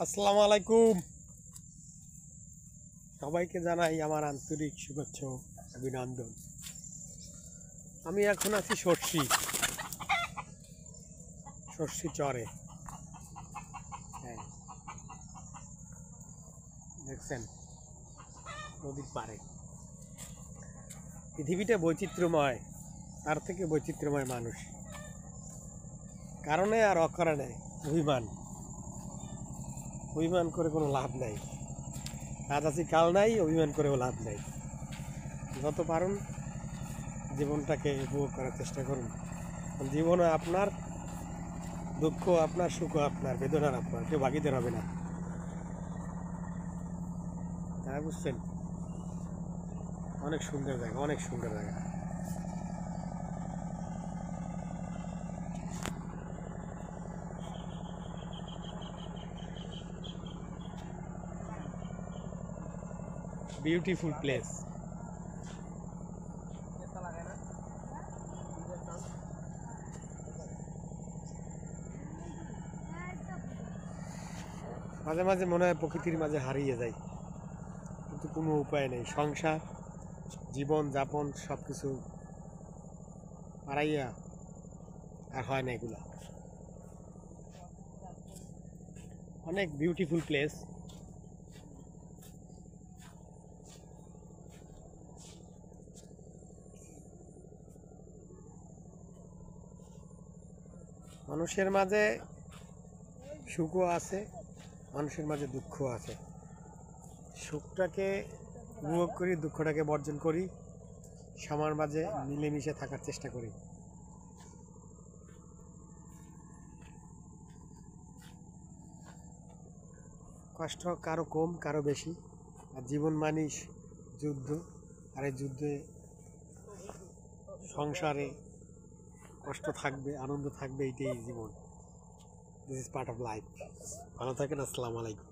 আসসালামু আলাইকুম। সবাইকে জানাই আমার আন্তরিক শুভেচ্ছা অভিনন্দন। আমি এখন আছি সর্ষি চরে। হ্যাঁ, দেখছেন নদীর পাড়ে। পৃথিবীটা বৈচিত্র্যময়, তার থেকে বৈচিত্র্যময় মানুষ। কারণে আর অকারণে অভিমান করে কোনো লাভ নাই। আজ আছি কাল নাই, অভিমান করেও লাভ নাই। যত পারুন জীবনটাকে উপভোগ করার চেষ্টা করুন। জীবনে আপনার, দুঃখ আপনার, সুখ আপনার, বেদনার আপনার, কেউ ভাগিদার হবে না। হ্যাঁ, বুঝছেন? অনেক সুন্দর জায়গা, অনেক সুন্দর জায়গা। Beautiful place. মাঝে মাঝে মনে হয় প্রকৃতির মাঝে হারিয়ে যাই, কিন্তু কোনো উপায় নেই। সংসার, জীবন যাপন সব কিছু পারাইয়া আর হয় না এগুলা। অনেক বিউটিফুল প্লেস। মানুষের মাঝে সুখও আছে, মানুষের মাঝে দুঃখও আছে। সুখটাকে উপভোগ করি, দুঃখটাকে বর্জন করি, সবার মাঝে মিলেমিশে থাকার চেষ্টা করি। কষ্ট কারো কম, কারো বেশি। আর জীবন মানেই যুদ্ধ। আর এই যুদ্ধে সংসারে কষ্ট থাকবে, আনন্দ থাকবে, এইটাই জীবন। This is part of life. ভালো থাকেন। আসসালামু আলাইকুম।